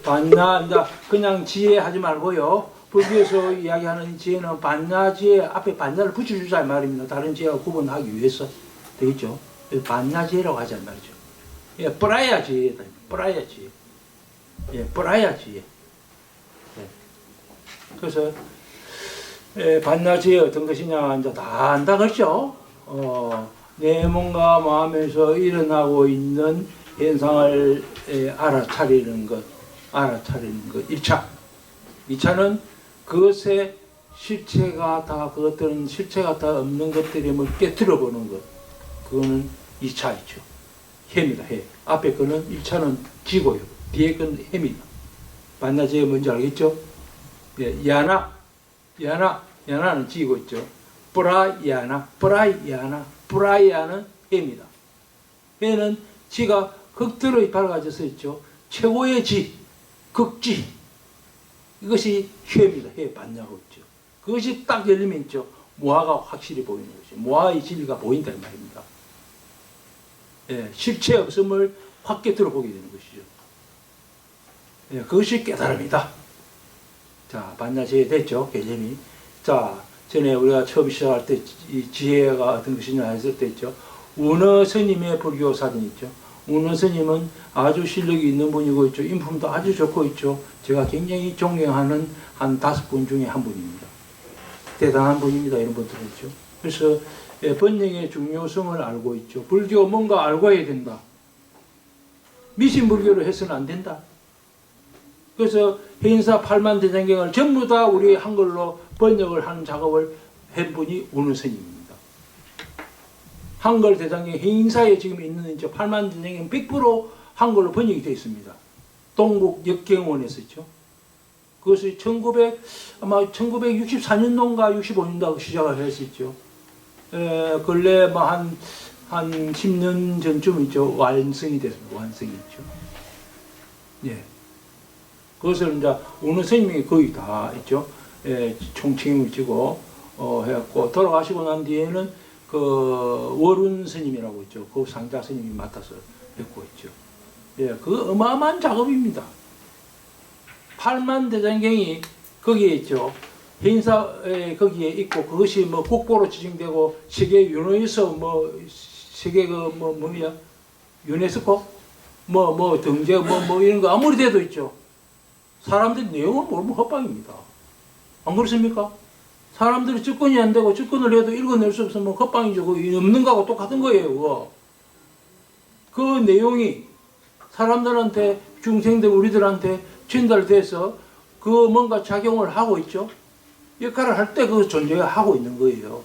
반야, 이제 그냥 지혜 하지 말고요. 불교에서 이야기하는 지혜는 반야 지혜 앞에 반야를 붙여주자 이 말입니다. 다른 지혜와 구분하기 위해서. 되겠죠? 반야 지혜라고 하자 이 말이죠. 예, 뿌라야 지혜다. 뿌라야 지혜. 예, 뿌라야 지혜. 예. 그래서 반야 지혜 어떤 것이냐 이제 다 안다 그렇죠. 내 몸과 마음에서 일어나고 있는 현상을 알아차리는 것. 1차. 2차는 그것의 실체가 다, 그것들은 실체가 다 없는 것들임을 깨뜨려 보는 것. 그거는 2차이죠. 해입니다, 해. 앞에 거는 1차는 지고요. 뒤에 거는 해입니다. 반야지혜 뭔지 알겠죠? 예, 야나는 지고 있죠. 브라야는 해입니다. 해는 지가 극대로 밝아져서 있죠. 최고의 지, 극지. 이것이 해입니다. 해 반야고 있죠. 그것이 딱 열리면 있죠. 무아가 확실히 보이는 거죠. 무아의 진리가 보인다 이 말입니다. 예, 실체 없음을 확 깨뜨려 보게 되는 것이죠. 예, 그것이 깨달음이다. 자, 반야지혜 됐죠. 개념이. 자, 전에 우리가 처음 시작할 때 이 지혜가 어떤 것이냐 했을 때 있죠. 운어 스님의 불교 사진 있죠. 운어 스님은 아주 실력이 있는 분이고 있죠. 인품도 아주 좋고 있죠. 제가 굉장히 존경하는 한 5분 중에 한 분입니다. 대단한 분입니다. 이런 분들은 있죠. 그래서 번영의 중요성을 알고 있죠. 불교 뭔가 알고 해야 된다. 미신 불교로 해서는 안 된다. 그래서 해인사 8만 대장경을 전부 다 우리 한글로 번역을 하는 작업을 한 분이 운어 스님입니다. 한글 대장경 해인사에 지금 있는 8만 대장경 100% 한글로 번역이 되어 있습니다. 동국 역경원에서 있죠. 그것이 아마 1964년도인가 65년도 시작을 했었죠. 근래 뭐 한 10년 전쯤 있죠. 완성이 됐습니다. 완성이 있죠. 예. 그것을 이제 운어 스님이 거의 다 있죠. 총책임을 지고 해갖고 돌아가시고 난 뒤에는 그 월운 스님이라고 있죠. 그 상자 스님이 맡아서 했고 있죠. 예, 그 어마어마한 작업입니다. 8만 대장경이 거기에 있죠. 해인사에 거기에 있고 그것이 뭐 국보로 지정되고 세계 유네스코 세계 뭐야 유네스코 등재 이런 거 아무리 돼도 있죠. 사람들이 내용을 모르면 헛방입니다. 안 그렇습니까? 사람들이 접근이 안 되고 접근을 해도 읽어낼 수 없으면 헛방이죠. 그 없는 거하고 똑같은 거예요. 그거. 그 내용이 사람들한테 중생들 우리들한테 전달돼서 그 뭔가 작용을 하고 있죠. 역할을 할 때 그 존재가 하고 있는 거예요.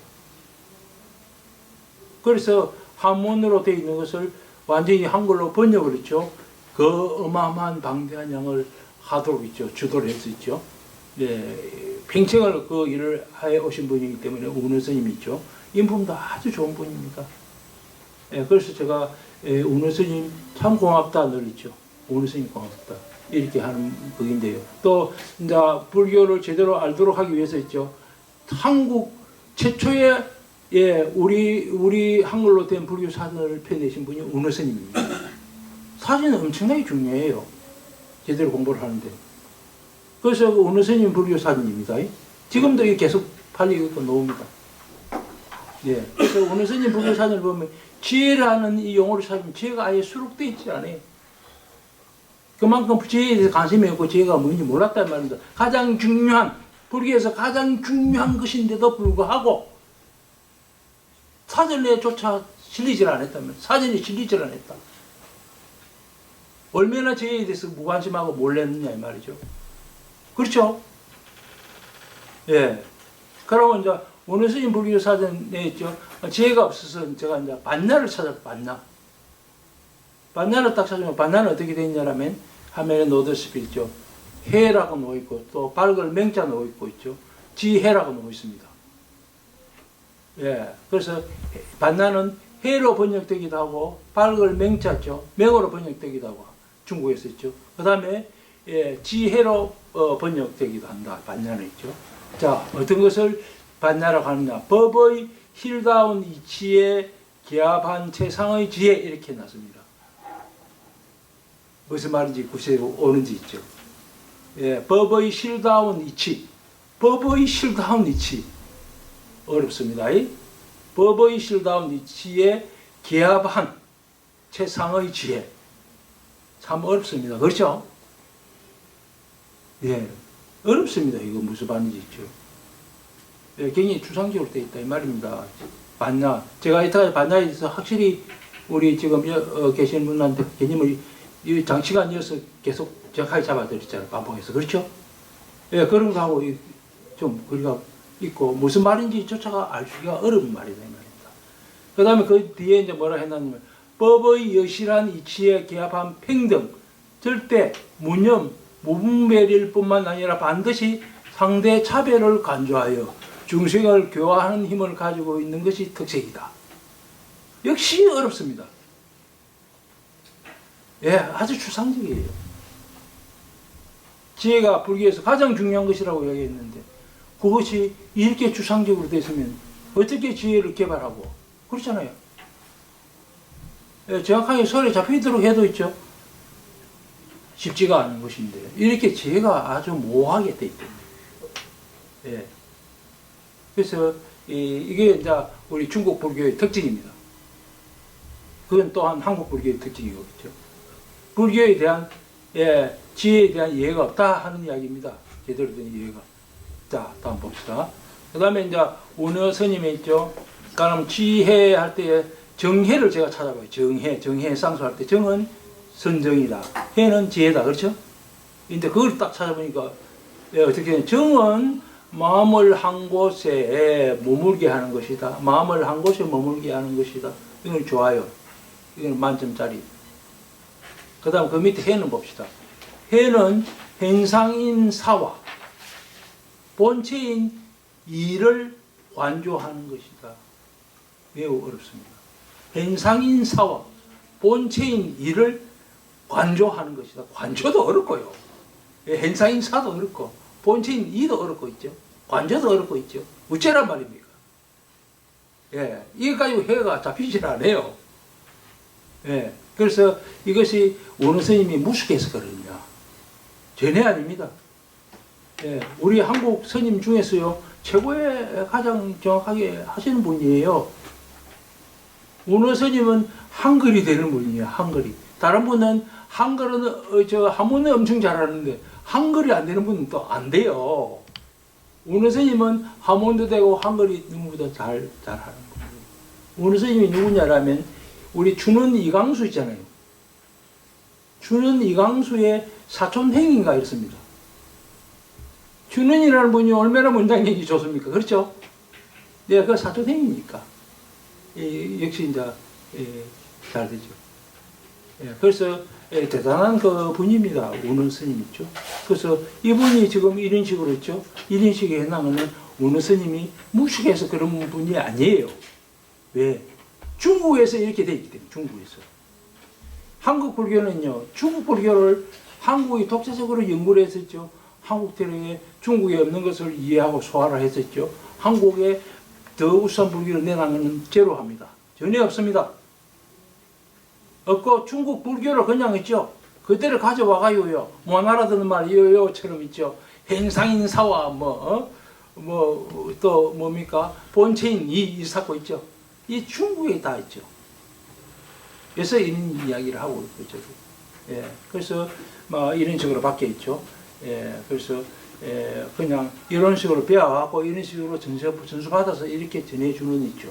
그래서 한문으로 되어 있는 것을 완전히 한글로 번역을 했죠. 그 어마어마한 방대한 양을 하도록 있죠. 주도를 했 있죠. 네, 평생을 그 일을 해 오신 분이기 때문에 운어 스님이 있죠. 인품도 아주 좋은 분입니다. 예, 그래서 제가 운어 스님 참 고맙다 늘 있죠. 운어 스님 고맙다 이렇게 하는 그인데요. 또 이제 불교를 제대로 알도록 하기 위해서 있죠. 한국 최초의 우리 한글로 된 불교 사전을 펴내신 분이 운어 스님입니다. 사진은 엄청나게 중요해요. 제대로 공부를 하는데. 그래서 그 운어 스님 불교 사진입니다. 지금도 계속 팔리고 나옵니다. 예. 그래서 운어 스님 불교 사진을 보면 지혜라는 이 용어를 찾으면 지혜가 아예 수록되어 있지 않아요. 그만큼 지혜에 대해서 관심이 없고 지혜가 뭔지 몰랐단 말입니다. 가장 중요한, 불교에서 가장 중요한 것인데도 불구하고 사전에조차 실리질 않았다면, 사전에 실리질 않았다. 얼마나 지혜에 대해서 무관심하고 몰랐느냐 이 말이죠. 그렇죠? 예. 그러면 이제 운어 스님 불교 사전에 있죠. 지혜가 없어서 제가 이제 반야를 찾았어요. 반야를 딱 찾으면 반야는 어떻게 되어 있냐면 화면에 놓듯이 있죠. 해라고 놓여 있고 또 밝을 맹자 놓여 있고 있죠. 지해라고 놓여 있습니다. 예. 그래서 반야는 해로 번역되기도 하고 밝을 맹자죠. 맹으로 번역되기도 하고 중국에서 있죠. 그 다음에 지혜로 번역되기도 한다. 반야는 있죠. 자, 어떤 것을 봤냐라고 하느냐. 법의 힐다운 이치에 기합한 최상의 지혜 이렇게 놨습니다. 무슨 말인지 구체적으로 오는지 있죠. 예, 법의 힐다운 이치. 법의 힐다운 이치. 어렵습니다. 법의 힐다운 이치에 기합한 최상의 지혜. 참 어렵습니다. 그렇죠? 예, 어렵습니다. 이거 무슨 말인지 있죠. 예, 굉장히 추상적으로 되어 있다 이 말입니다. 반야, 제가 이따가 반야에 대해서 확실히 우리 지금 계시는 분한테 개념을 이 장시간 이어서 계속 정확하게 잡아드렸잖아요. 반복해서. 그렇죠? 예, 그런 거 하고 좀 거리가 있고 무슨 말인지 조차가 알 수가 어려운 말이다 이 말입니다. 그 다음에 그 뒤에 이제 뭐라 했냐면 법의 여실한 이치에 기합한 평등, 절대, 무념, 무분별일 뿐만 아니라 반드시 상대 차별을 간주하여 중생을 교화하는 힘을 가지고 있는 것이 특색이다. 역시 어렵습니다. 예, 아주 추상적이에요. 지혜가 불교에서 가장 중요한 것이라고 이야기했는데 그것이 이렇게 추상적으로 됐으면 어떻게 지혜를 개발하고 그렇잖아요. 예, 정확하게 소리에 잡히도록 해도 있죠. 쉽지가 않은 것인데 이렇게 지혜가 아주 모호하게 돼 있다. 예. 그래서 이게 이제 우리 중국 불교의 특징입니다. 그건 또한 한국 불교의 특징이겠죠. 불교에 대한 지혜에 대한 이해가 없다 하는 이야기입니다. 제대로 된 이해가. 자, 다음 봅시다. 그 다음에 이제 운어 스님이 있죠. 그럼 지혜 할 때 정해를 제가 찾아봐요. 정해 쌍수할 때 정은 선정이다. 해는 지혜다. 그렇죠? 근데 그걸 딱 찾아보니까 어떻게 되냐. 정은 마음을 한 곳에 머물게 하는 것이다. 마음을 한 곳에 머물게 하는 것이다. 이건 좋아요. 이건 만점짜리. 그 다음 그 밑에 해는 봅시다. 해는 행상인 사와 본체인 이를 완조하는 것이다. 매우 어렵습니다. 행상인 사와 본체인 이를 관조하는 것이다. 관조도 어렵고요. 행상인 사도 어렵고 본체인 이도 어렵고 있죠. 관조도 어렵고 있죠. 어째란 말입니까? 예, 이거 가지고 해가 잡히질 않아요. 예, 그래서 이것이 어느 스님이 무식해서 그러느냐. 전혀 아닙니다. 예, 우리 한국 스님 중에서요 최고의 가장 정확하게 하시는 분이에요. 어느 스님은 한글이 되는 분이에요. 한글이. 다른 분은 한글은 한문을 엄청 잘하는데 한글이 안 되는 분은 또 안 돼요. 어느 스님은 한문도 되고 한글이 누구보다 잘하는 분이에요. 어느 스님이 누구냐라면 우리 춘원 이강수 있잖아요. 춘원 이강수의 사촌행인가 이렇습니다. 춘원이라는 분이 얼마나 문장력이 좋습니까? 그렇죠? 네, 그 사촌행이니까. 역시 이제 잘 되죠. 그래서 대단한 그 분입니다. 우는 스님 있죠. 그래서 이분이 지금 이런 식으로 있죠. 이런 식의 해나가는 우는 스님이 무식해서 그런 분이 아니에요. 왜? 중국에서 이렇게 돼 있기 때문에. 중국에서. 한국 불교는요. 중국 불교를 한국이 독자적으로 연구를 했었죠. 한국 대륙에 중국에 없는 것을 이해하고 소화를 했었죠. 한국에 더 우수한 불교를 내놔는 제로합니다. 전혀 없습니다. 없고 중국 불교를 그냥 있죠. 그때를 가져와가요요. 못 알아듣는 말 요요처럼 있죠. 행상인사와 또 뭡니까 본체인 이 쌓고 있죠. 이 중국에 다 있죠. 그래서 이런 이야기를 하고 있죠. 예, 그래서 이런 식으로 바뀌어 있죠. 예, 그래서 그냥 이런 식으로 배워갖고 이런 식으로 전수 받아서 이렇게 전해주는 있죠.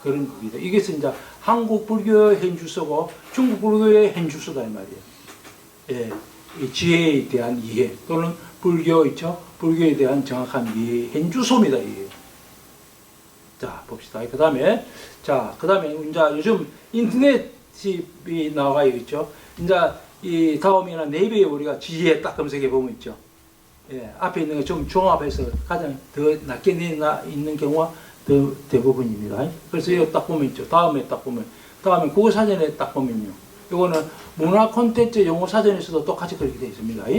그런 겁니다. 이것은 이제 한국 불교의 현주소고 중국 불교의 현주소다 이 말이에요. 예, 이 지혜에 대한 이해 또는 불교 있죠. 불교에 대한 정확한 이해 현주소입니다. 이게. 자 봅시다. 그 다음에 이제 요즘 인터넷이 나와 있죠. 이제 이 다음이나 네이버에 우리가 지혜 딱 검색해 보면 있죠. 예, 앞에 있는 거 좀 종합해서 가장 더 낮게 있는 경우가 더 대부분입니다. 그래서 이거 딱 보면 있죠. 다음에 국어 사전에 딱 보면요. 이거는 문화 콘텐츠 영어 사전에서도 똑같이 그렇게 되어 있습니다.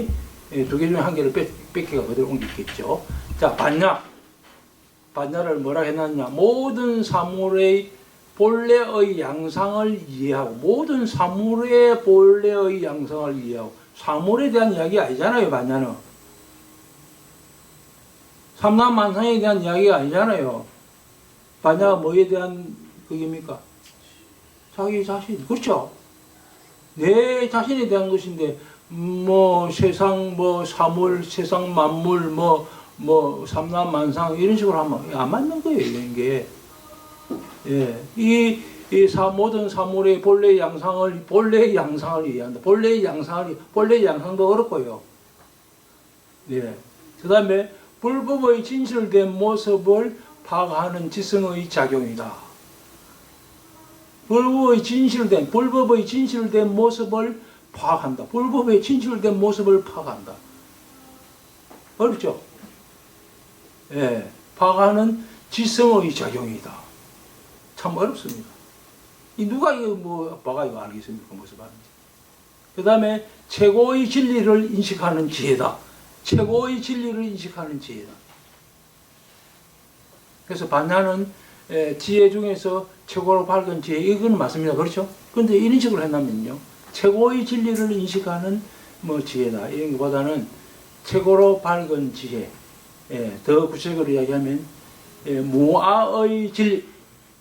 예, 두 개 중에 한 개를 뺏기가 그대로 옮기겠죠. 자, 반야. 반야를 뭐라 해놨냐? 모든 사물의 본래의 양상을 이해하고, 모든 사물의 본래의 양상을 이해하고, 사물에 대한 이야기 아니잖아요, 반야는. 삼라만상에 대한 이야기가 아니잖아요. 반야가 뭐에 대한 그입니까? 자기 자신, 그렇죠? 내 자신에 대한 것인데, 뭐 세상 뭐 사물, 세상 만물, 뭐 삼라만상 이런 식으로 하면 안 맞는 거예요, 이런 게. 예, 이 모든 사물의 본래 양상을 이해한다. 본래 양상도 어렵고요. 예. 그다음에 불법의 진실된 모습을 파악하는 지성의 작용이다. 불법의 진실된 모습을 파악한다. 불법의 진실된 모습을 파악한다. 어렵죠? 예, 파악하는 지성의 작용이다. 참 어렵습니다. 이 누가 이거 뭐 봐가 이거 알겠습니까? 무슨 말인지. 그 다음에 최고의 진리를 인식하는 지혜다. 최고의 진리를 인식하는 지혜다. 그래서 반야는 지혜 중에서 최고로 밝은 지혜, 이건 맞습니다. 그렇죠? 근데 이런 식으로 해놓으면요, 최고의 진리를 인식하는 뭐 지혜다. 이런 것보다는 최고로 밝은 지혜, 더 구체적으로 이야기하면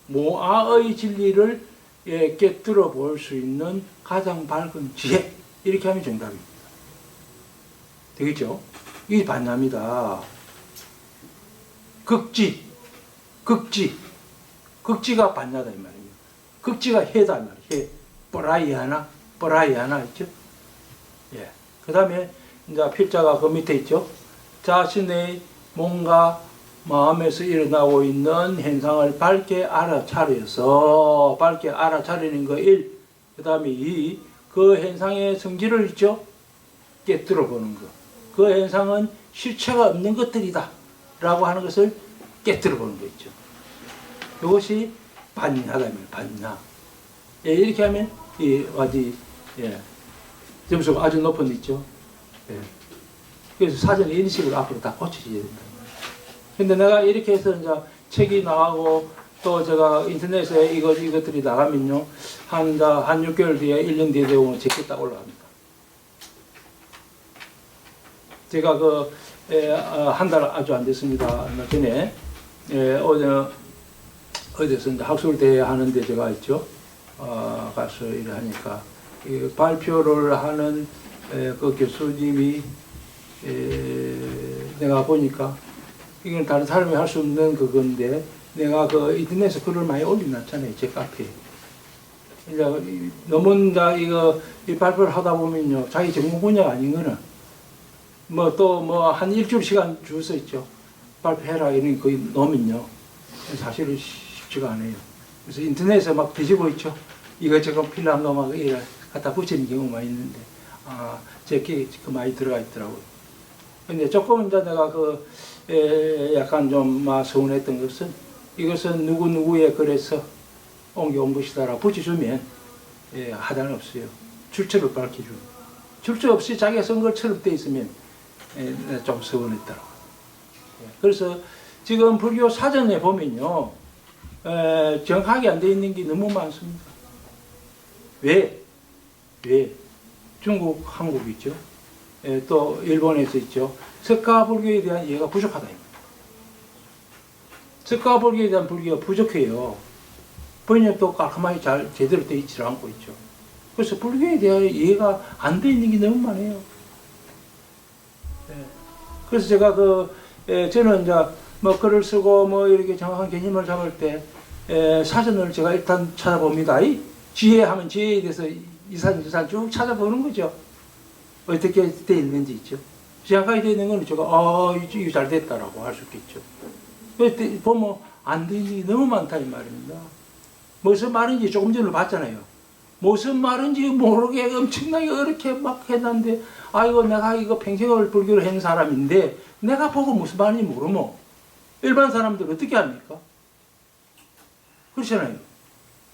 모아의 진리를 깨뜨려 볼 수 있는 가장 밝은 지혜, 이렇게 하면 정답입니다. 되겠죠? 이게 반야입니다. 극지가 반야다 이 말이에요. 극지가 해다 이 말이에요. 해. 뽀라이하나 있죠? 예. 그 다음에 이제 필자가 그 밑에 있죠? 자신의 뭔가 마음에서 일어나고 있는 현상을 밝게 알아차리는 거 1. 그 다음에 2. 그 현상의 성질을 있죠? 깨뜨려 보는 거. 그 현상은 실체가 없는 것들이다 라고 하는 것을 깨뜨려 보는 거 있죠. 이것이 반야다. 반야. 예, 이렇게 하면 점수가 아주 높은 데 있죠. 예. 그래서 사전에 이런 식으로 앞으로 다 고쳐져야 된다. 근데 내가 이렇게 해서 이제 책이 나가고 또 제가 인터넷에 이것들이 나가면요, 한 6개월 뒤에 1년 뒤에 되면 책이 딱 올라갑니다. 제가 한 달 아주 안 됐습니다. 얼마 전에 어디서 이제 학술대회 하는데 제가 있죠. 가서 일을 하니까 발표를 하는 그 교수님이 내가 보니까 이건 다른 사람이 할 수 없는 그건데, 내가 그 인터넷에 글을 많이 올려놨잖아요, 제 카페에. 이제 너무 이 발표를 하다 보면요, 자기 전문 분야가 아닌 거는 한 일주일 시간 주어서 있죠. 발표해라 이런 거 넣으면요, 사실은 쉽지가 않아요. 그래서 인터넷에 막 뒤지고 있죠. 이것저것 필요한 거 막 갖다 붙이는 경우가 있는데, 제게 그 많이 들어가 있더라고요. 근데 조금 이제 내가 약간 좀 서운했던 것은, 이것은 누구누구의 글에서 옮겨온 것이다라고 붙여주면 하단 없어요. 출처를 밝혀주고. 출처 없이 자기가 쓴 것처럼 돼 있으면 좀 서운했더라고요. 그래서 지금 불교 사전에 보면요, 정확하게 안 돼 있는 게 너무 많습니다. 왜? 중국, 한국 있죠. 또 일본에서 있죠. 석가불교에 대한 이해가 부족하다. 석가불교에 대한 불교가 부족해요. 번역도 깔끔하게 제대로 되어 있지 않고 있죠. 그래서 불교에 대한 이해가 안 되어 있는 게 너무 많아요. 그래서 제가 저는 이제 글을 쓰고 이렇게 정확한 개념을 잡을 때 사전을 제가 일단 찾아봅니다. 지혜하면 지혜에 대해서 이산 쭉 찾아보는 거죠. 어떻게 되어 있는지 있죠. 정확하게 되어 있는 건 제가 이거 잘 됐다라고 할 수 있겠죠. 보면 안 되는 게 너무 많다 이 말입니다. 무슨 말인지 조금 전에 봤잖아요. 무슨 말인지 모르게 엄청나게 어렵게 막 해놨는데, 내가 이거 평생을 불교를 한 사람인데 내가 보고 무슨 말인지 모르면 일반 사람들 어떻게 합니까? 그렇잖아요.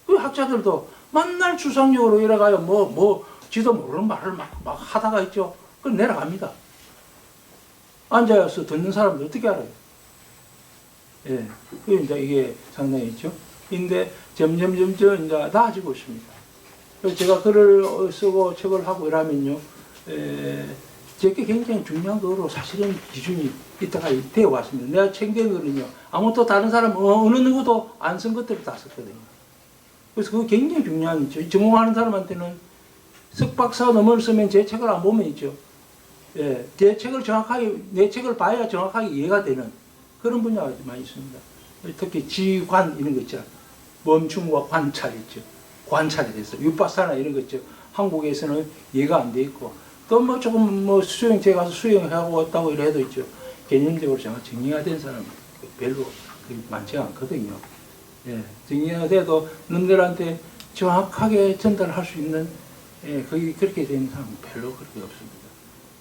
그 학자들도 맨날 추상적으로 이래가요. 지도 모르는 말을 막 하다가 있죠. 그럼 내려갑니다. 앉아서 듣는 사람들 어떻게 알아요? 예, 그 이제 이게 상당히 있죠. 근데 점점 이제 나아지고 있습니다. 그래서 제가 글을 쓰고 책을 하고 이러면요, 제게 굉장히 중요한 거로 사실은 기준이 이따가 되어 왔습니다. 내가 챙긴 거는요, 아무것도 다른 사람 어느 누구도 안 쓴 것들을 다 썼거든요. 그래서 그거 굉장히 중요한 있죠. 전공하는 사람한테는 석박사 논문을 쓰면 제 책을 안 보면 있죠. 예, 제 책을 정확하게, 내 책을 봐야 정확하게 이해가 되는 그런 분야가 많이 있습니다. 특히 지관 이런 거 있죠. 멈춤과 관찰 있죠. 관찰이 됐어. 윗박사나 이런 거 있죠. 한국에서는 이해가 안 돼 있고, 또 뭐 조금 뭐 수영체 가서 수영하고 왔다고 이래도 있죠. 개념적으로 정리가 된 사람은 별로 많지 않거든요. 예, 정리가 돼도 너희들한테 정확하게 전달할 수 있는, 예, 거기 그렇게 되는 사람은 별로 그렇게 없습니다.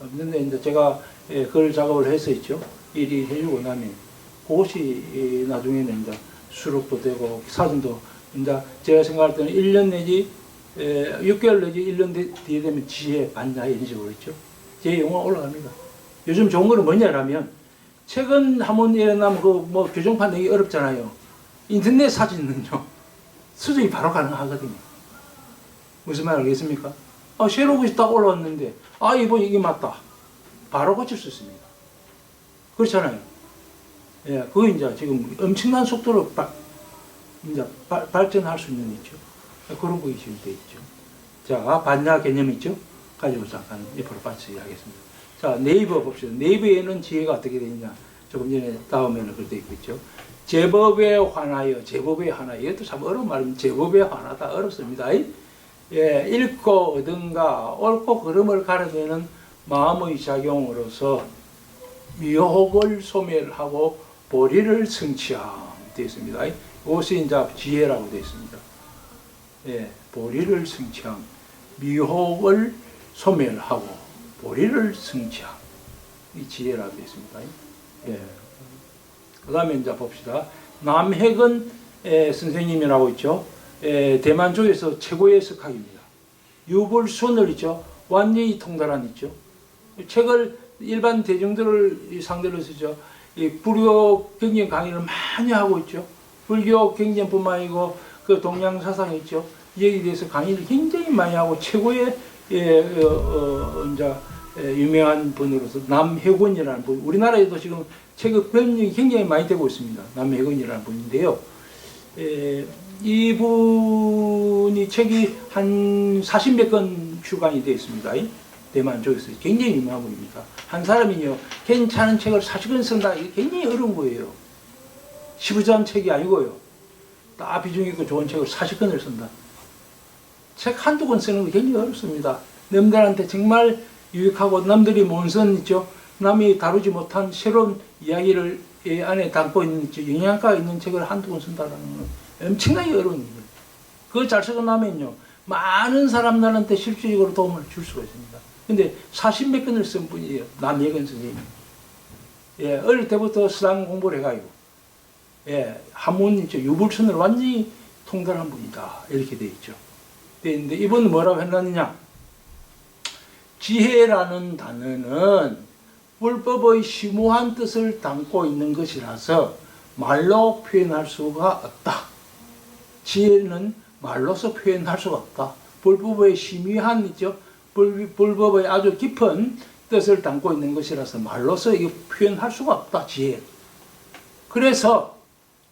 없는데 이제 제가 글 작업을 해서 있죠. 일이 해주고 나면 그것이 나중에는 이제 수록도 되고 사진도 이제 제가 생각할 때는 1년 내지 6개월 내지 1년 뒤에 되면 지혜 반야 이런 식으로 있죠. 제 영화 올라갑니다. 요즘 좋은 거는 뭐냐라면 최근 한번 일어나면 그 뭐 교정판 내기 어렵잖아요. 인터넷 사진은요 수정이 바로 가능하거든요. 무슨 말 알겠습니까? 새로운 것이 딱 올라왔는데 이번 이게 맞다. 바로 고칠 수 있습니다. 그렇잖아요. 예, 그거 이제 지금 엄청난 속도로 발전할 수 있는 있죠. 그런 거 지금 돼 있죠. 자, 반야 개념 있죠? 가지고 잠깐 옆으로 빠져서 하겠습니다. 자, 네이버 봅시다. 네이버에는 지혜가 어떻게 되느냐? 조금 전에 다음에는 그렇게 있고 있죠. 제법에 관하여, 제법에 관하여. 이것도 참 어려운 말입니다. 제법에 관하다 어렵습니다. 예, 읽고 얻은가 옳고 그름을 가르내는 마음의 작용으로서 미혹을 소멸하고 보리를 성취함 되어 있습니다. 이것이 이제 지혜라고 되어 있습니다. 예, 보리를 성취함, 미혹을 소멸하고 보리를 성취함, 이 지혜라고 되어 있습니다. 예. 그 다음에 이제 봅시다. 남핵은 선생님이라고 있죠. 대만 쪽에서 최고의 석학입니다. 유불순을 있죠. 완전히 통달한 있죠. 책을 일반 대중들을 상대로 쓰죠. 이 불교 경전 강의를 많이 하고 있죠. 불교 경전뿐만 아니고 그 동양 사상 있죠. 여기에 대해서 강의를 굉장히 많이 하고 최고의 이제 유명한 분으로서 남해곤이라는 분. 우리나라에도 지금 책의 번역이 굉장히 많이 되고 있습니다. 남해곤이라는 분인데요. 이분이 책이 한 40몇 권 출간이 되어 있습니다. 대만 쪽에서 굉장히 유명한 분입니다. 한 사람이요, 괜찮은 책을 40권 쓴다. 이게 굉장히 어려운 거예요. 15점 책이 아니고요. 다 비중 있고 좋은 책을 40권을 쓴다. 책 한두 권 쓰는 거 굉장히 어렵습니다. 남들한테 정말 유익하고 남들이 못 쓴 있죠. 남이 다루지 못한 새로운 이야기를 안에 담고 있는 있죠. 영양가 있는 책을 한두 권 쓴다는 건 엄청나게 어려운 일이에요. 그걸 잘 쓰고 나면요, 많은 사람들한테 실질적으로 도움을 줄 수가 있습니다. 근데 40몇 권을 쓴 분이에요. 남예근 선생님. 예, 어릴 때부터 서당 공부를 해가지고, 예, 한문 있죠. 유불선을 완전히 통달한 분이다. 이렇게 돼 있죠. 근데 이분은 뭐라고 해놨느냐? 지혜라는 단어는 불법의 심오한 뜻을 담고 있는 것이라서 말로 표현할 수가 없다. 지혜는 말로서 표현할 수가 없다. 불법의 심의한 있죠. 불법의 아주 깊은 뜻을 담고 있는 것이라서 말로서 이게 표현할 수가 없다. 지혜. 그래서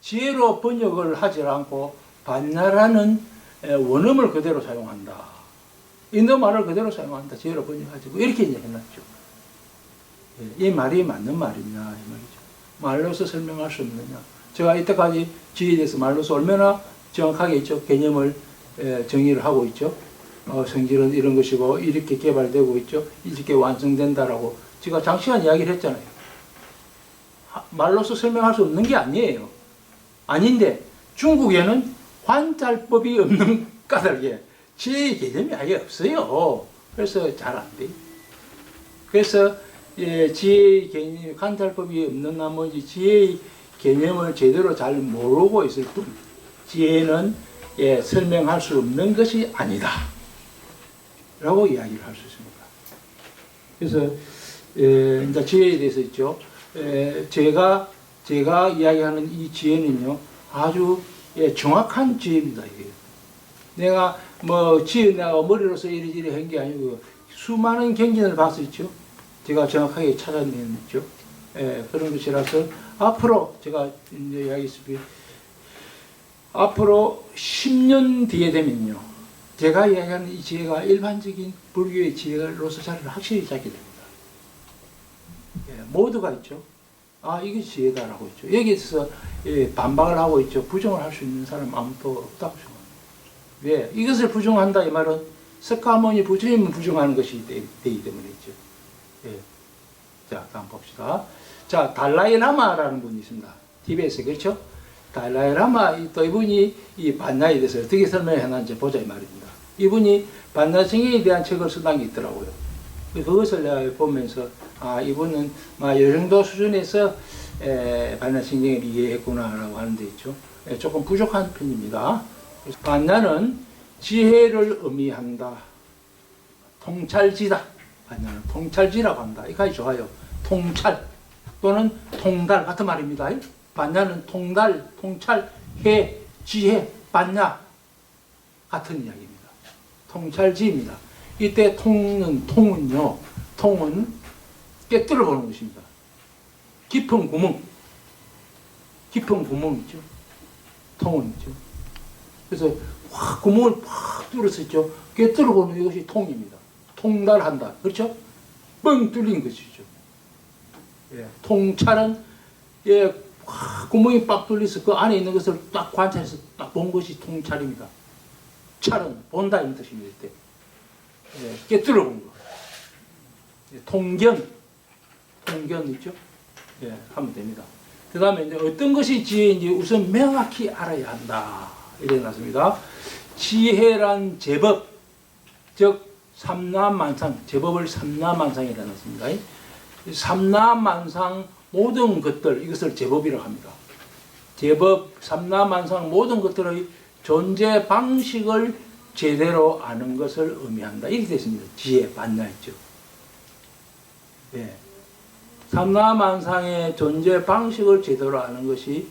지혜로 번역을 하지 않고 반야라는 원음을 그대로 사용한다. 인도 말을 그대로 사용한다. 지혜로 번역하지. 이렇게 이제 해놨죠. 이 말이 맞는 말이냐 이 말이죠. 말로서 설명할 수 없느냐. 제가 이때까지 지혜에 대해서 말로서 얼마나 정확하게 있죠. 개념을 정의를 하고 있죠. 성질은 이런 것이고 이렇게 개발되고 있죠. 이렇게 완성된다라고 제가 장시간 이야기를 했잖아요. 말로서 설명할 수 없는 게 아니에요. 아닌데 중국에는 관찰법이 없는 까닭에 지혜의 개념이 아예 없어요. 그래서 잘 안 돼요. 그래서 지혜의 개념, 관찰법이 없는 나머지 지혜의 개념을 제대로 잘 모르고 있을 뿐 지혜는 설명할 수 없는 것이 아니다 라고 이야기를 할 수 있습니다. 그래서 이제 지혜에 대해서 있죠. 제가 제가 이야기하는 이 지혜는요, 아주 정확한 지혜입니다. 이게. 내가 뭐 지혜 내가 머리로서 이리저리 한 게 아니고 수많은 경전을 봤었죠. 제가 정확하게 찾아냈죠. 그런 것이라서 앞으로 제가 이제 이야기했습니다. 앞으로 10년 뒤에 되면요, 제가 이야기하는 이 지혜가 일반적인 불교의 지혜로서 자리를 확실히 잡게 됩니다. 모두가 있죠. 아, 이게 지혜다라고 있죠. 여기서 반박을 하고 있죠. 부정을 할 수 있는 사람 아무도 없다고 생각합니다. 왜? 이것을 부정한다 이 말은 석가모니 부처님은 부정하는 것이 되기 때문에 있죠. 자, 다음 봅시다. 자, 달라이라마라는 분이 있습니다. 티베트에, 그렇죠? 달라이라마, 또 이분이 이 반야에 대해서 어떻게 설명해놨는지 보자 이 말입니다. 이분이 반야성에 대한 책을 쓴다는 게 있더라고요. 그것을 내가 보면서 아, 이분은 이 정도 수준에서 반야성경을 이해했구나라고 하는 데 있죠. 조금 부족한 편입니다. 반야는 지혜를 의미한다. 통찰지다. 반야는 통찰지라고 한다. 이까지 좋아요. 통찰 또는 통달 같은 말입니다. 반야는 통달, 통찰, 해, 지혜, 반야 같은 이야기입니다. 통찰지입니다. 이때 통은요, 통은 깨뚫어 보는 것입니다. 깊은 구멍 있죠. 통은 있죠. 그래서 확 구멍을 확 뚫었었죠. 깨뚫어 보는 이것이 통입니다. 통달한다. 그렇죠? 뻥 뚫린 것이죠. 통찰은 확 구멍이 빡 뚫려서 그 안에 있는 것을 딱 관찰해서 딱 본 것이 통찰입니다. 찰은 본다 이 뜻입니다. 이때. 깨뚫어 본 거. 통견 있죠? 하면 됩니다. 그 다음에 이제 어떤 것이 지혜인지 우선 명확히 알아야 한다. 이래 놨습니다. 지혜란 제법, 즉 삼라만상, 제법을 삼라만상이라 놨습니다. 삼라만상 모든 것들, 이것을 제법이라고 합니다. 제법, 삼라만상 모든 것들의 존재 방식을 제대로 아는 것을 의미한다. 이렇게 되어 있습니다. 지혜, 반야있죠. 삼라만상의 존재 방식을 제대로 아는 것이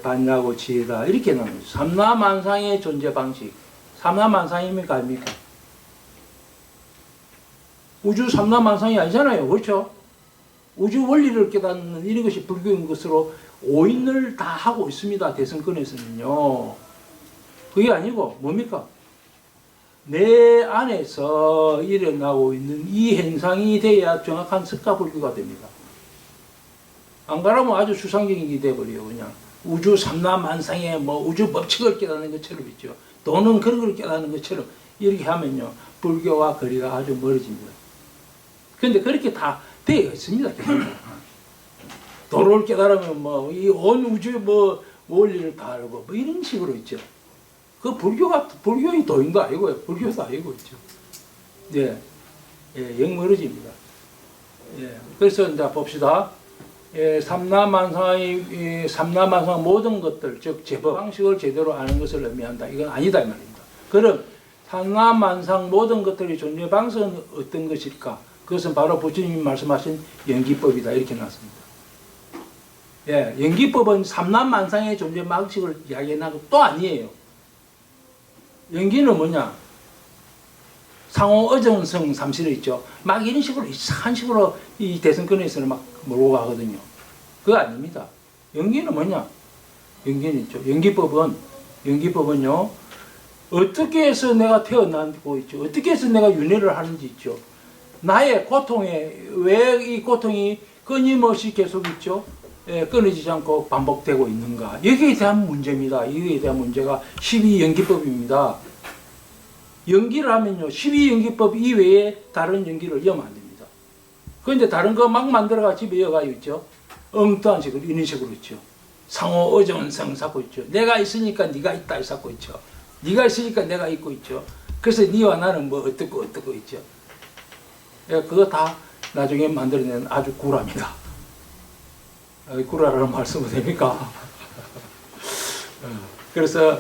반야고 지혜다. 이렇게 나옵니다. 삼라만상의 존재 방식. 삼라만상입니까? 아닙니까? 우주 삼라만상이 아니잖아요. 그렇죠? 우주 원리를 깨닫는 이런 것이 불교인 것으로 오인을 다 하고 있습니다. 대승권에서는요. 그게 아니고 뭡니까? 내 안에서 일어나고 있는 이 현상이 돼야 정확한 석가불교가 됩니다. 안 그러면 아주 추상적인 게 돼버려요. 그냥 우주 삼라만상의 뭐 우주 법칙을 깨닫는 것처럼 있죠. 또는 그런 걸 깨닫는 것처럼 이렇게 하면요, 불교와 거리가 아주 멀어집니다. 그런데 그렇게 다 되어 있습니다. 도를 깨달으면 뭐 이 온 우주 뭐 원리를 다 알고 뭐 이런 식으로 있죠. 그 불교의 도인도 아니고요. 불교도 아니고 있죠. 영 멀어집니다. 그래서 이제 봅시다. 삼라만상 모든 것들, 즉 제법 방식을 제대로 아는 것을 의미한다. 이건 아니다 이 말입니다. 그럼 삼라만상 모든 것들의 존재 방식은 어떤 것일까? 그것은 바로 부처님이 말씀하신 연기법이다. 이렇게 나왔습니다. 연기법은 삼라만상의 존재 방식을 이야기하는 또 아니에요. 연기는 뭐냐? 상호 어정성 삼실이 있죠. 막 이런 식으로 이상한 식으로 이 대승권에서는 막 몰고 가거든요. 그거 아닙니다. 연기는 뭐냐? 연기는 있죠. 연기법은요, 어떻게 해서 내가 태어나고 있죠. 어떻게 해서 내가 윤회를 하는지 있죠. 나의 고통에 왜 이 고통이 끊임없이 계속 있죠. 끊어지지 않고 반복되고 있는가. 여기에 대한 문제입니다. 여기에 대한 문제가 12연기법입니다. 연기를 하면요, 12연기법 이외에 다른 연기를 이으면 안 됩니다. 그런데 다른 거 막 만들어가 집에 이어가고 있죠. 엉뚱한 식으로, 이런 식으로 있죠. 상호 어정성 쌓고 있죠. 내가 있으니까 네가 있다 쌓고 있죠. 네가 있으니까 내가 있고 있죠. 그래서 네와 나는 뭐 어떻고 있죠. 그거 다 나중에 만들어내는 아주 구라입니다. 구라라는 말씀은 됩니까? 그래서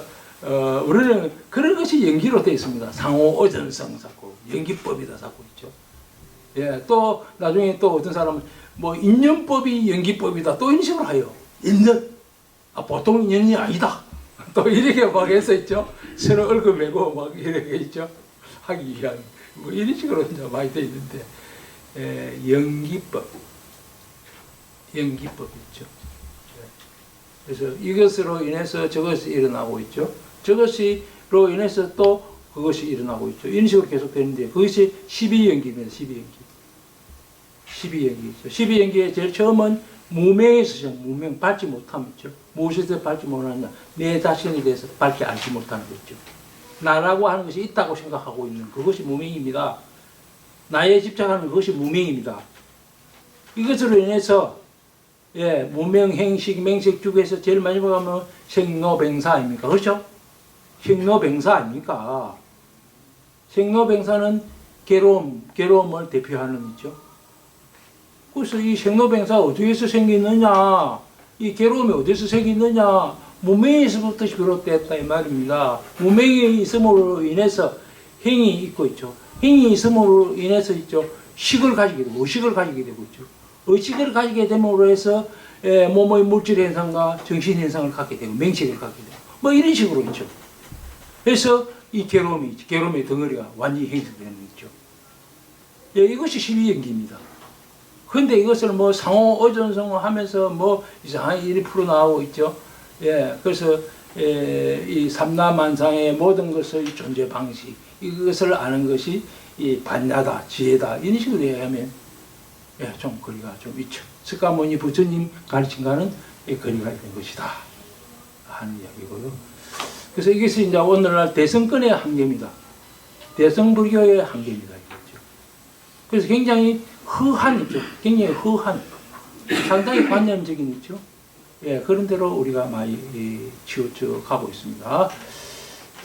우리는 그런 것이 연기로 되어 있습니다. 상호 어전성 쌓고 연기법이다 쌓고 있죠. 또 나중에 또 어떤 사람은 뭐 인연법이 연기법이다 또 이런 식으로 해요. 있는 보통 인연이 아니다. 또 이렇게 막 해서 있죠. 서로 얼굴 매고 막 이렇게 있죠. 하기 위한 뭐 이런 식으로 이제 많이 돼 있는데 연기법 있죠. 그래서 이것으로 인해서 저것이 일어나고 있죠. 저것으로 인해서 또 그것이 일어나고 있죠. 이런 식으로 계속 되는데 그것이 12연기입니다. 12연기죠. 12연기의 제일 처음은 무명에서 시작, 무명, 밟지 못함 있죠. 무엇에서 밟지 못하느냐, 내 자신에 대해서 밝게 알지 못하는 거죠. 나라고 하는 것이 있다고 생각하고 있는 그것이 무명입니다. 나에 집착하는 그것이 무명입니다. 이것으로 인해서 무명, 행식, 맹식 중에서 제일 마지막에 하면 생로병사 아닙니까? 그렇죠? 생로병사 아닙니까? 생로병사는 괴로움을 대표하는 있죠. 그래서 이 생로병사가 어디에서 생기느냐, 이 괴로움이 어디서 생기느냐, 무명에서부터 비롯됐다 이 말입니다. 무명이 있음으로 인해서 행이 있고 있죠. 행이 있음으로 인해서 있죠. 식을 가지게 되고 의식을 가지게 되고 있죠. 의식을 가지게 됨으로 해서 몸의 물질 현상과 정신 현상을 갖게 되고 맹식을 갖게 되고 뭐 이런 식으로 있죠. 그래서 이 괴로움의 덩어리가 완전히 형성되는 거죠. 이것이 12연기입니다. 근데 이것을 뭐 상호 어존성 하면서 뭐 이상하게 일이 풀어나오고 있죠. 그래서 이 삼라만상의 모든 것의 존재 방식, 이것을 아는 것이 이 반야다, 지혜다, 이런 식으로 얘기하면 좀 거리가 좀 있죠. 석가모니 부처님 가르침과는 거리가 있는 것이다 하는 이야기고요. 그래서 이것이 이제 오늘날 대성권의 한계입니다. 대성불교의 한계입니다. 이거죠. 그래서 굉장히 허한이죠. 굉장히 허한, 상당히 관념적인 있죠. 그런 대로 우리가 많이 치우쳐 가고 있습니다.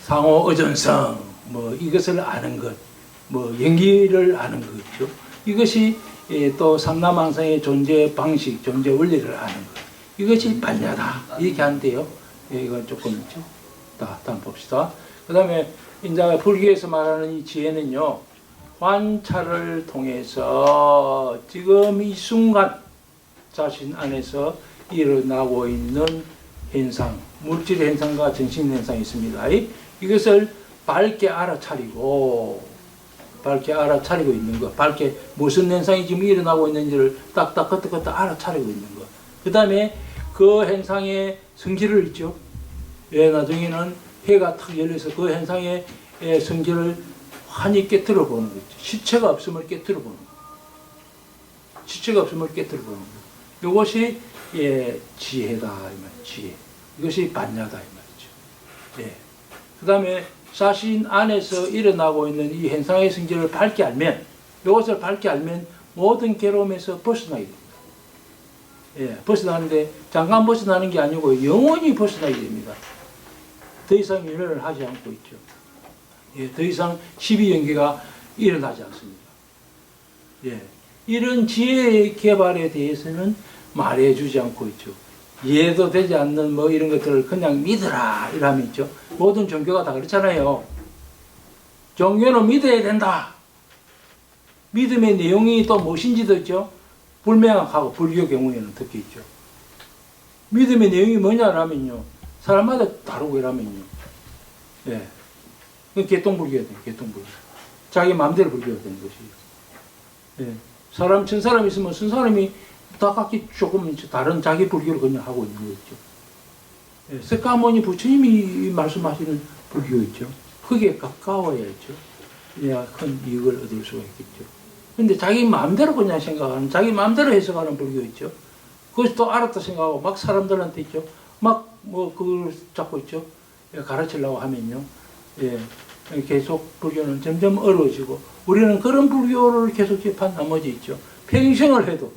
상호 어전성, 뭐 이것을 아는 것, 뭐 연기를 아는 거죠. 이것이 또 삼라망상의 존재 방식, 존재 원리를 아는 것, 이것이 반야다 이렇게 하는데요. 이건 조금 있죠. 다음 봅시다. 그 다음에 이제 불교에서 말하는 이 지혜는요, 관찰을 통해서 지금 이 순간 자신 안에서 일어나고 있는 현상, 물질 현상과 정신 현상이 있습니다. 이것을 밝게 알아차리고 있는 것, 밝게 무슨 현상이 지금 일어나고 있는지를 딱딱 끄떡끄떡 알아차리고 있는 것. 그 다음에 그 현상의 성질을 있죠. 나중에는 해가 탁 열려서 그 현상의 성질을 환히 깨뜨려 보는 거죠. 시체가 없음을 깨뜨려 보는 거. 시체가 없음을 깨뜨려 보는 거. 이것이 지혜다 이 말. 지혜. 이것이 반야다 이 말이죠. 그 다음에 자신 안에서 일어나고 있는 이 현상의 성질을 밝게 알면, 이것을 밝게 알면 모든 괴로움에서 벗어나게 됩니다. 벗어나는데 잠깐 벗어나는 게 아니고 영원히 벗어나게 됩니다. 더 이상 일을 하지 않고 있죠. 더 이상 12연기가 일어나지 않습니다. 이런 지혜의 개발에 대해서는 말해주지 않고 있죠. 이해도 되지 않는 뭐 이런 것들을 그냥 믿으라 이라면 있죠. 모든 종교가 다 그렇잖아요. 종교는 믿어야 된다. 믿음의 내용이 또 무엇인지도 있죠. 불명확하고 불교 경우에는 특히 있죠. 믿음의 내용이 뭐냐라면요, 사람마다 다르고 이라면요. 개똥불교가 돼요. 개똥불교. 자기 마음대로 불교가 되는 것이에요. 천 사람 있으면 천 사람이 다 각기 조금 다른 자기 불교를 그냥 하고 있는 거죠. 석가모니 부처님이 말씀하시는 불교 있죠. 그게 가까워야죠. 큰 이익을 얻을 수가 있겠죠. 근데 자기 마음대로 그냥 생각하는, 자기 마음대로 해석하는 불교 있죠. 그것이 또 알았다 생각하고 막 사람들한테 있죠. 막 뭐 그걸 잡고 있죠. 가르치려고 하면요. 계속 불교는 점점 어려워지고, 우리는 그런 불교를 계속 접한 나머지 있죠. 평생을 해도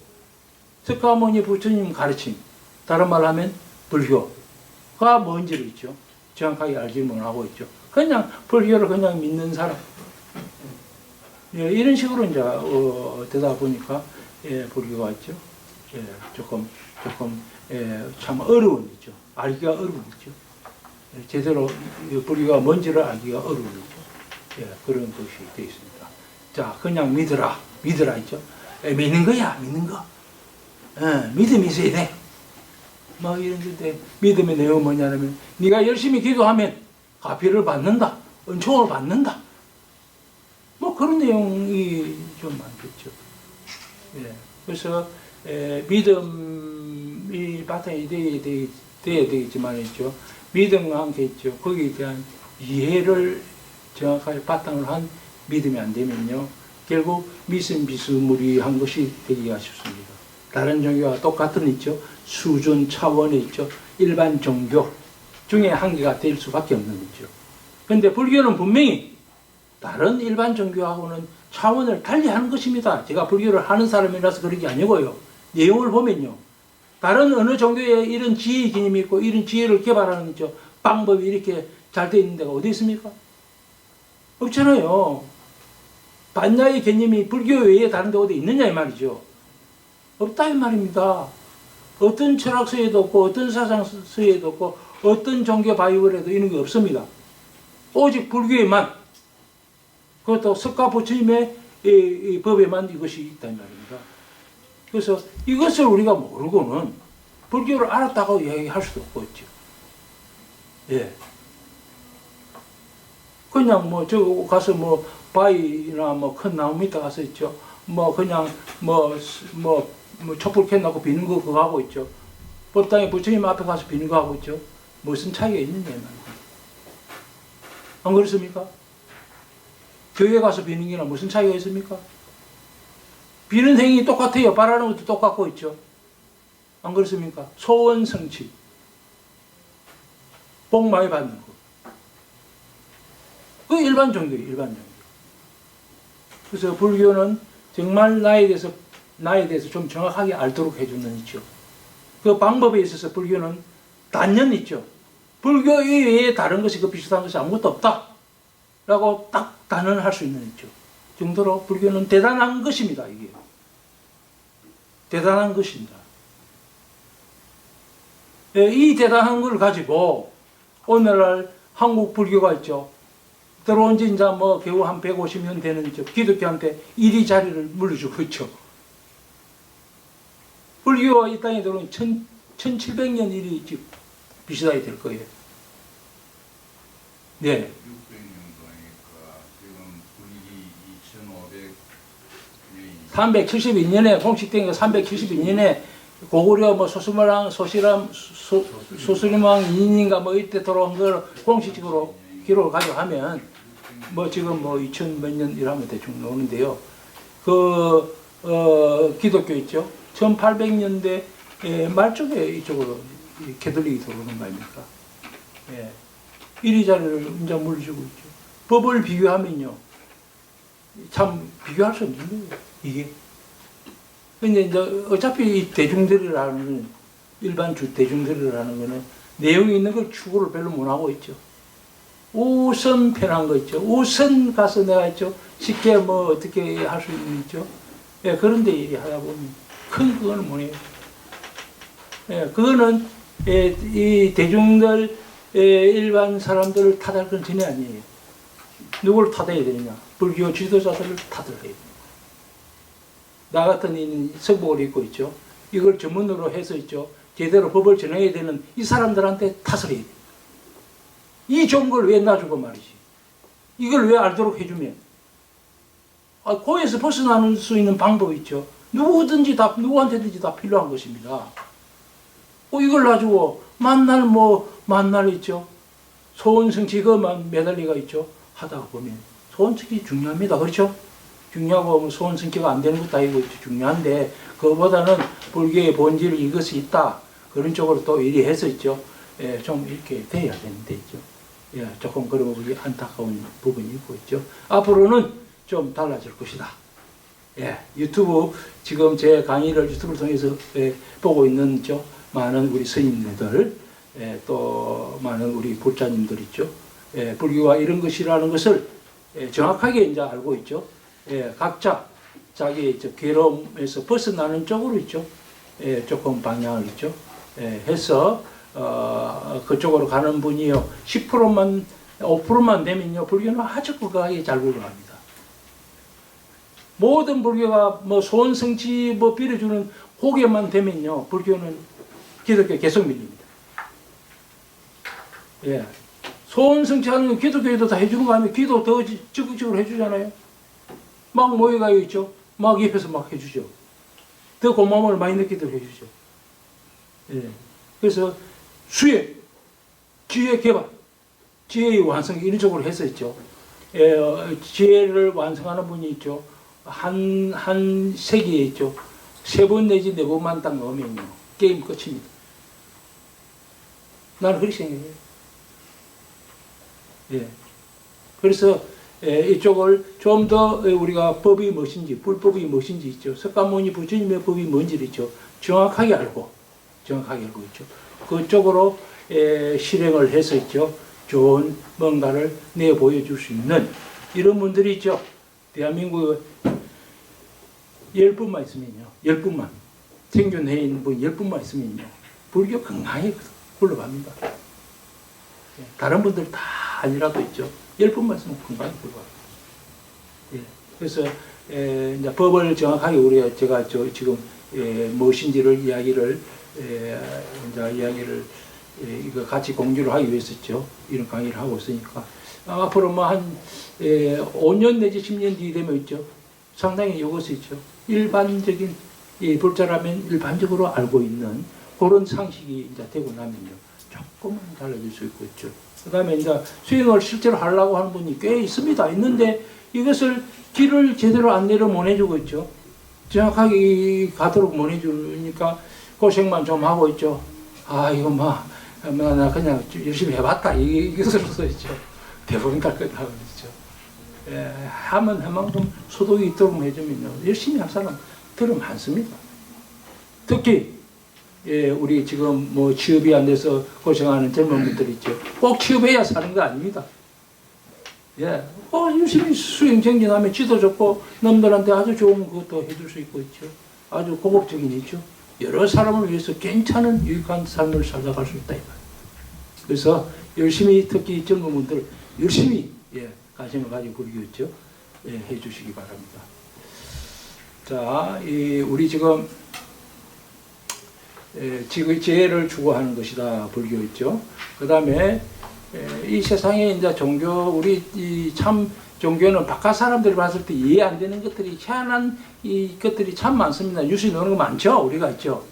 석가모니 부처님 가르침, 다른 말로 하면 불교가 뭔지를 있죠. 정확하게 알지 못하고 있죠. 그냥 불교를 그냥 믿는 사람. 이런 식으로 이제 되다 보니까 불교가 있죠. 조금 참 어려운 있죠. 알기가 어려운 있죠. 제대로 불교가 뭔지를 알기가 어려운 있죠. 그런 것이 되어 있습니다. 자, 그냥 믿으라 있죠. 믿는 거야, 믿는 거. 믿음이 있어야 돼. 뭐 이런데 믿음의 내용은 뭐냐면 네가 열심히 기도하면 가피를 받는다, 은총을 받는다. 뭐 그런 내용이 좀 많겠죠. 예. 그래서 믿음이 바탕이 돼야 되겠지만 있죠. 믿음과 함께 있죠. 거기에 대한 이해를 정확하게 바탕으로 한 믿음이 안 되면요, 결국 미승비스무리한 것이 되기가 쉽습니다. 다른 종교와 똑같은 있죠. 수준 차원에 있죠. 일반 종교 중에 한계가 될 수밖에 없는 거죠. 그런데 불교는 분명히 다른 일반 종교하고는 차원을 달리하는 것입니다. 제가 불교를 하는 사람이라서 그런 게 아니고요. 내용을 보면요, 다른 어느 종교에 이런 지혜의 개념이 있고 이런 지혜를 개발하는 방법이 이렇게 잘 되어 있는 데가 어디 있습니까? 없잖아요. 반야의 개념이 불교 외에 다른 데 어디 있느냐 이 말이죠. 없다 이 말입니다. 어떤 철학서에도 없고 어떤 사상서에도 없고 어떤 종교 바이블에도 이런 게 없습니다. 오직 불교에만, 그것도 석가 부처님의 이 법에만 이것이 있다 이 말입니다. 그래서 이것을 우리가 모르고는 불교를 알았다고 이야기할 수도 없고 있죠. 예. 그냥 뭐 저 가서 뭐 바위나 뭐 큰 나무 밑에 가서 있죠. 뭐 그냥 뭐 촛불 켜놓고 비는 거 그거 하고 있죠. 법당에 부처님 앞에 가서 비는 거 하고 있죠. 무슨 차이가 있느냐 말이에요. 안 그렇습니까? 교회 가서 비는 게나 무슨 차이가 있습니까? 비는 행위 똑같아요. 바라는 것도 똑같고 있죠. 안 그렇습니까? 소원 성취, 복 많이 받는 거. 그 일반 종교예요. 일반 종교. 그래서 불교는 정말 나에 대해서 좀 정확하게 알도록 해주는 있죠. 그 방법에 있어서 불교는 단연 있죠. 불교 이외에 다른 것이 그 비슷한 것이 아무것도 없다 라고 딱 단언할 수 있는 있죠. 정도로 불교는 대단한 것입니다. 이게 대단한 것입니다. 이 대단한 걸 가지고 오늘날 한국 불교가 있죠. 들어온 지 이제 뭐 겨우 한 150년 되는 있죠. 기독교한테 이리자리를 물려주고 있죠. 불교가 이 땅에 들어온 1700년 일이 비슷하게 될 거예요. 네. 372년에 공식된 게 372년에 고구려 뭐 소수림왕 이인인가 뭐 이때 들어온 걸 공식적으로 기록을 가져가면 뭐 지금 뭐 2000 몇 년 이라면 대충 나오는데요. 기독교 있죠. 1800년대 말쪽에 이쪽으로 캐톨릭이 들어오는 거 아닙니까? 예. 이리자리를 이제 물려주고 있죠. 법을 비교하면요, 참 비교할 수 없는 거예요, 이게. 근데 이제 어차피 이 대중들이라는, 일반 대중들이라는 거는 내용이 있는 걸 추구를 별로 못 하고 있죠. 우선 편한 거 있죠. 우선 가서 내가 있죠. 쉽게 뭐 어떻게 할 수 있는 있죠. 예, 그런데 일이 하다 보면 큰 그거는 뭐예요. 예, 그거는 이 대중들, 일반 사람들을 탓할 건 전혀 아니에요. 누구를 탓해야 되느냐? 불교 지도자들을 탓을 해야 돼요. 나 같은 이는 성복을 입고 있죠. 이걸 전문으로 해서 있죠. 제대로 법을 전해야 되는 이 사람들한테 탓을 해야 돼요. 이 좋은 걸 왜 놔주고 말이지. 이걸 왜 알도록 해주면. 고에서 벗어나는 수 있는 방법이 있죠. 누구한테든지 다 필요한 것입니다. 이걸 놔주고 만날 있죠. 소원성취 그만 매달리가 있죠. 하다가 보면 소원성취 중요합니다. 그렇죠? 중요하고 소원성취가 안 되는 것도 아니고 중요한데 그거보다는 불교의 본질 이것이 있다. 그런 쪽으로 또 일이 해서 있죠. 예, 좀 이렇게 돼야 되는데 있죠. 예, 조금 그런 부분이 안타까운 부분이 있고 있죠. 앞으로는 좀 달라질 것이다. 예, 유튜브 지금 제 강의를 유튜브를 통해서 보고 있는 있죠. 많은 우리 스님들, 또 많은 우리 불자님들 있죠. 불교가 이런 것이라는 것을 정확하게 이제 알고 있죠. 각자 자기 괴로움에서 벗어나는 쪽으로 있죠. 조금 방향을 있죠. 해서 그쪽으로 가는 분이요. 10%만 5%만 되면요. 불교는 아주 극악하게 잘 굴러갑니다. 모든 불교가 뭐 소원성취 뭐 빌어주는 고개만 되면요. 불교는 기독교 계속 밀립니다. 예. 소원 성취하는 거 기독교에도 다 해주는 거 아니면 기도 더 적극적으로 해주잖아요. 막 모여가 있죠. 막 옆에서 막 해주죠. 더 고마움을 많이 느끼도록 해주죠. 예. 그래서 수혜, 지혜 개발, 지혜의 완성 이런 쪽으로 해서 있죠. 예, 지혜를 완성하는 분이 있죠. 한 세기에 있죠. 3번 내지 4번만 딱 넣으면요. 게임 끝입니다. 나는 그렇게 생각해요. 예. 그래서 이쪽을 좀 더 우리가 법이 무엇인지, 불법이 무엇인지 있죠. 석가모니 부처님의 법이 뭔지를 있죠. 정확하게 알고 있죠. 그쪽으로 실행을 해서 있죠. 좋은 뭔가를 내보여줄 수 있는 이런 분들이 있죠. 대한민국에 10분만 있으면요. 10분만. 생존해인 분 10분만 있으면요. 불교 건강히 굴러갑니다. 다른 분들 다 아니라도 있죠. 10분만 있으면 건강히 굴러갑니다. 예. 그래서 이제 법을 정확하게 우리가 제가 지금 무엇인지를 이야기를 이거 같이 공유를 하기 위해서죠. 이런 강의를 하고 있으니까 앞으로 뭐 한 5년 내지 10년 뒤 되면 있죠. 상당히 이것이 있죠. 일반적인 불자라면 일반적으로 알고 있는 그런 상식이 이제 되고 나면요. 조금은 달라질 수 있고 있죠. 그 다음에 이제 수행을 실제로 하려고 하는 분이 꽤 있습니다. 있는데 이것을 길을 제대로 안내를 못 해주고 있죠. 정확하게 가도록 못 해주니까 고생만 좀 하고 있죠. 아, 이거 나 그냥 열심히 해봤다. 이것으로서 있죠. 대부분 다 끝나고 있죠. 예, 하면 한만큼 소득이 있도록 해주면요. 열심히 할 사람 들은 많습니다. 특히, 우리 지금 뭐 취업이 안 돼서 고생하는 젊은 분들 있죠. 꼭 취업해야 사는 거 아닙니다. 예, 열심히 수행 정진하면 지도 좋고, 남들한테 아주 좋은 것도 해줄 수 있고 있죠. 아주 고급적인 있죠. 여러 사람을 위해서 괜찮은 유익한 삶을 살아갈 수 있다. 그래서 열심히 특히 젊은 분들 열심히 관심을 가지고 불교죠. 해주시기 바랍니다. 자, 우리 지금 지혜를 추구하는 것이다 불교 있죠. 그 다음에 이 세상에 이제 우리 참 종교는 바깥 사람들이 봤을 때 이해 안 되는 것들이 희한한 것들이 참 많습니다. 뉴스에 나오는 거 많죠. 우리가 있죠.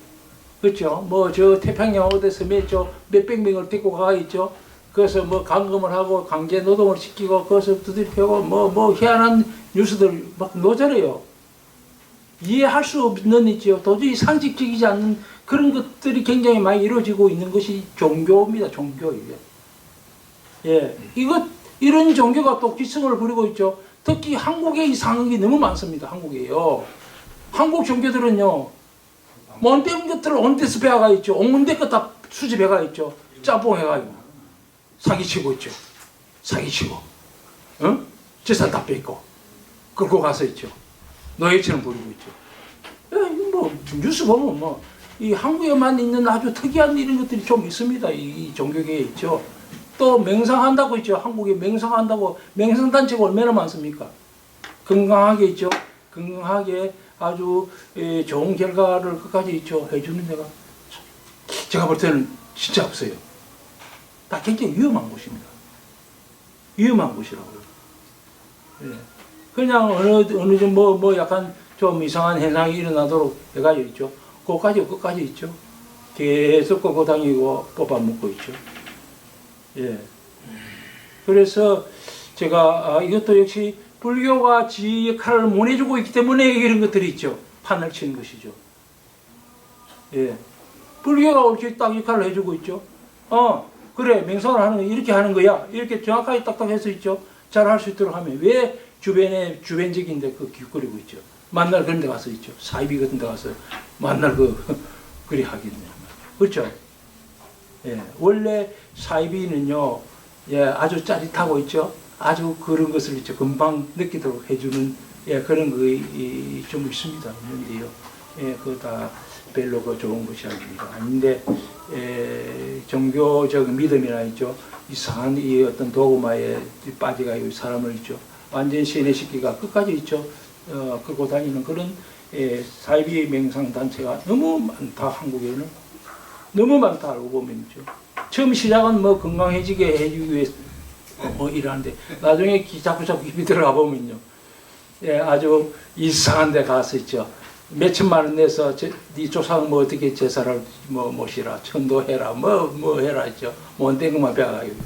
그렇죠. 뭐 저 태평양 어디서 몇백 명을 데리고 가 있죠. 그래서 뭐 감금을 하고 강제 노동을 시키고 거기서 두드려 패고 뭐 희한한 뉴스들 막 노잖아요. 이해할 수 없는 있죠. 도저히 상식적이지 않는 그런 것들이 굉장히 많이 이루어지고 있는 것이 종교입니다. 종교 이게. 예, 이런 종교가 또 기승을 부리고 있죠. 특히 한국에 이상한 게 너무 많습니다. 한국에요. 한국 종교들은요. 먼 데는 것들을 온 데서 배워가 있죠. 온 데 것 다 수집해가 있죠. 짬뽕해가지고 사기치고 있죠. 사기치고, 응? 재산 다 뺏고 끌고 가서 있죠. 노예처럼 부리고 있죠. 뭐 뉴스 보면 이 한국에만 있는 아주 특이한 이런 것들이 좀 있습니다. 이 종교계에 있죠. 또 맹상한다고 있죠. 한국에 맹상한다고 맹상단체가 얼마나 많습니까? 건강하게 있죠. 건강하게 아주 좋은 결과를 끝까지 있죠. 해주는 데가 제가 볼 때는 진짜 없어요. 다 굉장히 위험한 곳입니다. 위험한 곳이라고요. 예. 그냥 어느 정도 약간 좀 이상한 현상이 일어나도록 해가지고 있죠. 끝까지 있죠. 계속 끌고 다니고 뽑아먹고 있죠. 예. 그래서 제가 이것도 역시 불교가 지 역할을 못 해주고 있기 때문에 이런 것들이 있죠. 판을 치는 것이죠. 예. 불교가 옳게 딱 역할을 해주고 있죠. 그래, 맹상을 하는 거 이렇게 하는 거야. 이렇게 정확하게 딱딱해서 있죠. 잘 할 수 있도록 하면 왜 주변적인 데 기웃거리고 있죠. 만날 그런 데 가서 있죠. 사이비 같은 데 가서 만날 그리 하겠냐. 그렇죠? 예. 원래 사이비는요, 아주 짜릿하고 있죠. 아주 그런 것을 있죠. 금방 느끼도록 해주는 그런 거 좀 있습니다. 있는데요. 그거 다 별로 좋은 것이 아닌데, 종교적 믿음이나 있죠. 이상한 이 어떤 도구마에 빠져가지고 사람을 있죠. 완전 세뇌시키가 끝까지 있죠. 끌고 다니는 그런 사이비 맹상 단체가 너무 많다, 한국에는. 너무 많다 알고 보면죠. 처음 시작은 뭐 건강해지게 해주기 위해서 뭐 이러는데 나중에 자꾸 깊이 들어가 보면요. 예, 아주 이상한 데 가서 있죠. 몇천만 원 내서 네 조상 뭐 어떻게 제사를 뭐 모시라, 천도해라, 뭐 해라 있죠. 뭔데 그만 배워가지고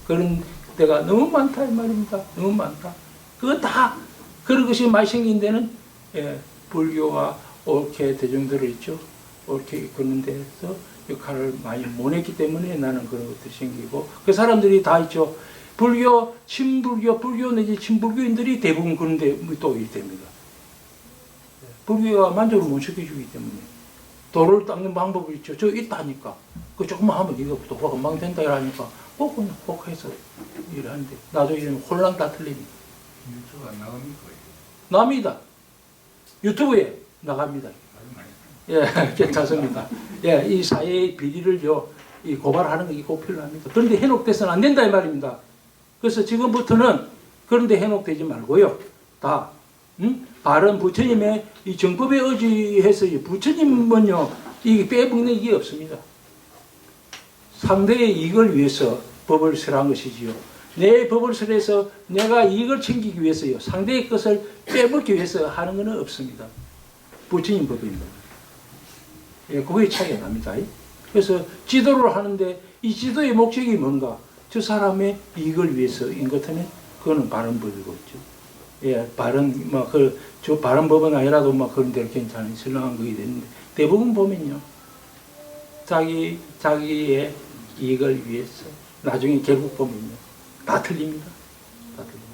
그런 데가 너무 많다 이 말입니다. 너무 많다. 그거 다 그런 것이 많이 생긴 데는 예, 불교가 옳게 대중들을 있죠. 옳게 이끄는 데서 역할을 많이 못 했기 때문에 나는 그런 것들이 생기고 그 사람들이 다 있죠. 불교, 친불교, 불교 내지 친불교인들이 대부분 그런 데또 있게 됩니다. 불교가 만족을 못 시켜주기 때문에 도를 닦는 방법이 있죠. 저 있다니까. 그 조금만 하면 이거 도가 금방 된다 이러니까 꼭 그냥 꼭 해서 일하는데 나중에 혼란 다 틀립니다. 유튜브 안 나갑니까? 납니다. 유튜브에 나갑니다. 예, 괜찮습니다. 예, 이 사회의 비리를요, 이 고발하는 게 꼭 필요합니다. 그런데 현혹돼서는 안 된다 이 말입니다. 그래서 지금부터는 그런데 현혹되지 말고요. 다 바른 부처님의 이 정법에 의지해서 부처님은요 이게 빼먹는 게 없습니다. 상대의 이익을 위해서 법을 설한 것이지요. 내 법을 설해서 내가 이익을 챙기기 위해서요. 상대의 것을 빼먹기 위해서 하는 것은 없습니다. 부처님 법입니다. 예, 그게 차이가 납니다. 그래서 지도를 하는데 이 지도의 목적이 뭔가? 저 사람의 이익을 위해서인 것 같으면 그거는 바른 법이고 있죠. 예, 바른 저 바른 법은 아니라도 그런 대로 괜찮은 신랑한 것이 되는데 대부분 보면요, 자기의 이익을 위해서 나중에 결국 보면요 다 틀립니다. 다 틀립니다.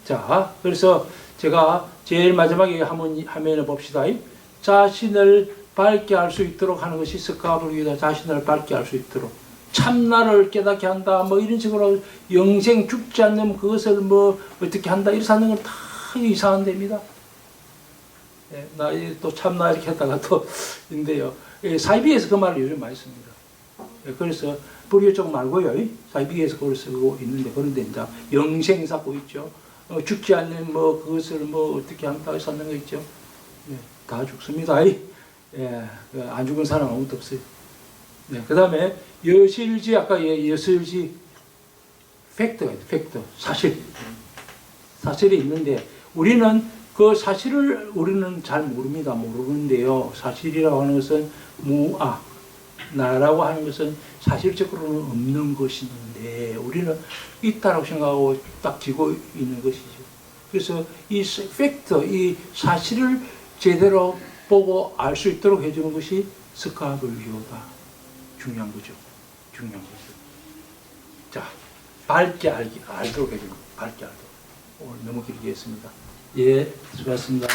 자, 그래서 제가 제일 마지막에 한번 화면을 봅시다. 자신을 밝게 할 수 있도록 하는 것이 석가불교다. 자신을 밝게 할 수 있도록 참나를 깨닫게 한다. 뭐 이런 식으로 영생 죽지 않는 그것을 뭐 어떻게 한다. 이렇게 하는 건 다 이상한 데입니다. 예, 나 또 참나 이렇게 했다가 또 인데요. 예, 사이비에서 그 말을 요즘 많이 씁니다. 예, 그래서 불교 쪽 말고요. 사이비에서 그걸 쓰고 있는데 그런데 이제 영생 쌓고 있죠. 죽지 않는 뭐 그것을 뭐 어떻게 한다 해서 하는 거 있죠. 예, 다 죽습니다. 예, 안 죽은 사람 아무도 없어요. 네, 그 다음에 여실지 아까 여실지 팩트가 있어요. 팩트 사실이 있는데 우리는 그 사실을 우리는 잘 모릅니다. 모르는데요. 사실이라고 하는 것은 나라고 하는 것은 사실적으로는 없는 것인데 우리는 있다라고 생각하고 딱 쥐고 있는 것이죠. 그래서 이 팩트, 이 사실을 제대로 보고 알 수 있도록 해주는 것이 석가불교가 중요한 거죠. 중요한 거죠. 자, 밝게 알도록 해주는 거. 밝게 알도록. 오늘 너무 길게 했습니다. 예, 수고하셨습니다.